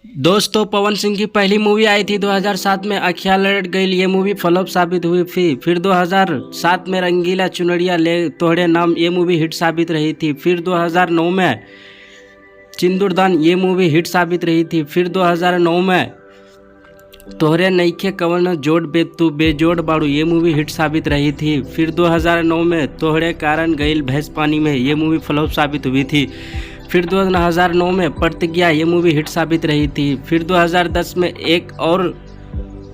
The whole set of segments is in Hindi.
दोस्तों, पवन सिंह की पहली मूवी आई थी 2007 में अखियाँ लौट गई। ये मूवी फ्लॉप साबित हुई थी। फिर 2007 में रंगीला चुनरिया ले तोहरे नाम ये मूवी हिट साबित रही थी। फिर 2009 में सिंदूरदान ये मूवी हिट साबित रही थी। फिर 2009 में तोहरे नईखे कवन जोड़ बे तू बेजोड़ बाड़ू ये मूवी हिट साबित रही थी। फिर 2009 में तोहरे कारण गईल भैंस पानी में ये मूवी फ्लॉप साबित हुई थी। फिर 2009 में प्रतिज्ञा ये मूवी हिट साबित रही थी। फिर 2010 में एक और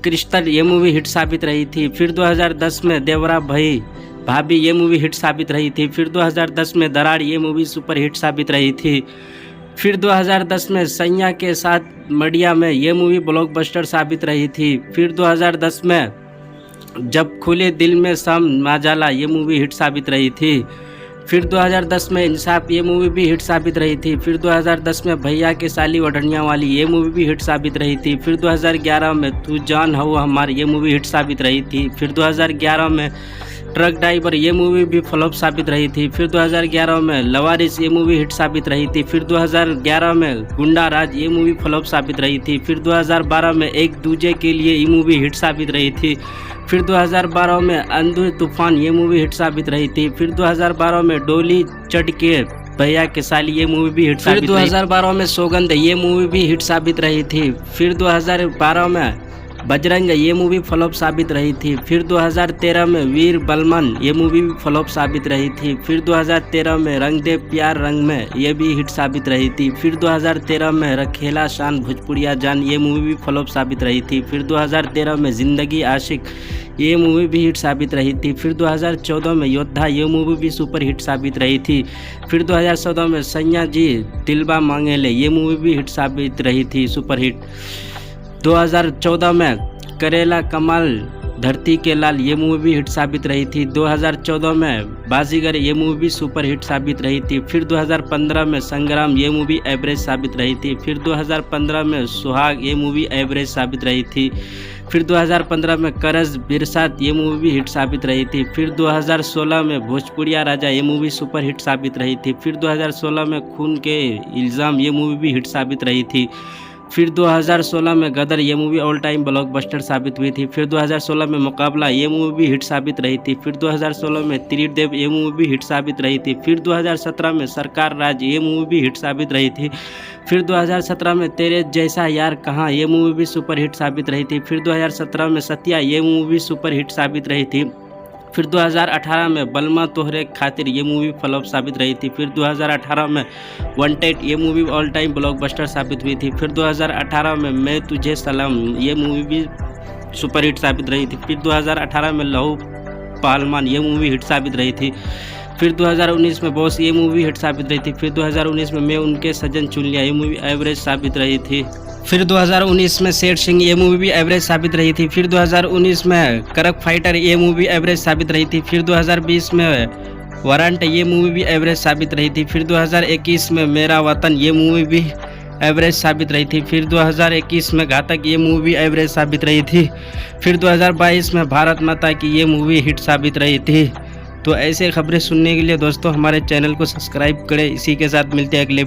क्रिस्टल ये मूवी हिट साबित रही थी। फिर 2010 में देवरा भाई भाभी ये मूवी हिट साबित रही थी। फिर 2010 में दरार ये मूवी सुपर हिट साबित रही थी। फिर 2010 में सैया के साथ मडिया में ये मूवी ब्लॉकबस्टर साबित रही थी। फिर 2010 में जब खुले दिल में शाम माजाला ये मूवी हिट साबित रही थी। फिर 2010 में इंसाफ ये मूवी भी हिट साबित रही थी। फिर 2010 में भैया के साली वढ़निया वाली ये मूवी भी हिट साबित रही थी। फिर 2011 में तू जान हो हमार ये मूवी हिट साबित रही थी। फिर 2011 में ट्रक ड्राइवर ये मूवी भी फ्लॉप साबित रही थी। फिर 2011 में लवारिस ये मूवी हिट साबित रही थी। फिर 2011 में गुंडा राज ये मूवी फ्लॉप साबित रही थी। फिर 2012 में एक दूजे के लिए ये मूवी हिट साबित रही थी। फिर 2012 में अंधे तूफान ये मूवी हिट साबित रही थी। फिर 2012 में डोली चढ़ के भैया के साली ये मूवी भी हिट साबित रही थी। फिर 2012 में सौगंध ये मूवी भी हिट साबित रही थी। फिर 2012 में बजरंग ये मूवी फ्लॉप साबित रही थी। फिर 2013 में वीर बलमन ये मूवी भी फ्लॉप साबित रही थी। फिर 2013 में रंग दे प्यार रंग में ये भी हिट साबित रही थी। फिर 2013 में रखेला शान भोजपुरिया जान ये मूवी भी फ्लॉप साबित रही थी। फिर 2013 में जिंदगी आशिक ये मूवी भी हिट साबित रही थी। फिर 2014 में योद्धा ये मूवी भी सुपर हिट साबित रही थी। फिर 2014 में सैया जी दिलबा मांगेले ये मूवी भी हिट साबित रही थी, सुपर हिट। 2014 में करेला कमाल धरती के लाल ये मूवी भी हिट साबित रही थी। 2014 में बाजीगर ये मूवी भी सुपर हिट साबित रही थी। फिर 2015 में संग्राम ये मूवी एवरेज साबित रही थी। फिर 2015 में सुहाग ये मूवी एवरेज साबित रही थी। फिर 2015 में करज बिरसात ये मूवी भी हिट साबित रही थी। फिर 2016 में भोजपुरिया राजा ये मूवी सुपर हिट साबित रही थी। फिर 2016 में खून के इल्ज़ाम ये मूवी भी हिट साबित रही थी। फिर 2016 में गदर ये मूवी ऑल टाइम ब्लॉकबस्टर साबित हुई थी। फिर 2016 में मुकाबला ये मूवी भी हिट साबित रही थी। फिर 2016 में त्रिदेव ये मूवी भी हिट साबित रही थी। फिर 2017 में सरकार राज ये मूवी भी हिट साबित रही थी। फिर 2017 में तेरे जैसा यार कहाँ ये मूवी भी सुपर हिट साबित रही थी। फिर 2017 में सत्या ये मूवी सुपर हिट साबित रही थी। फिर 2018 में बलमा तोहरे खातिर ये मूवी फ्लॉप साबित रही थी। फिर 2018 में वांटेड ये मूवी ऑल टाइम ब्लॉकबस्टर साबित हुई थी। फिर 2018 में मैं तुझे सलाम ये मूवी भी सुपर हिट साबित रही थी। फिर 2018 में लहू पहलवान ये मूवी हिट साबित रही थी। फिर 2019 में बॉस ये मूवी हिट साबित रही थी। फिर 2019 में मैं उनके सजन चुन लिया ये मूवी एवरेज साबित रही थी। फिर 2019 में शेर सिंह ये मूवी भी एवरेज साबित रही थी। फिर 2019 में करक फाइटर ये मूवी एवरेज साबित रही थी। फिर 2020 में वारंट ये मूवी भी एवरेज साबित रही थी। फिर 2021 में मेरा वतन ये मूवी भी एवरेज साबित रही थी। फिर 2021 में घातक ये मूवी एवरेज साबित रही थी। फिर 2022 में भारत माता की ये मूवी हिट साबित रही थी। तो ऐसे खबरें सुनने के लिए दोस्तों हमारे चैनल को सब्सक्राइब करें। इसी के साथ मिलते हैं अगले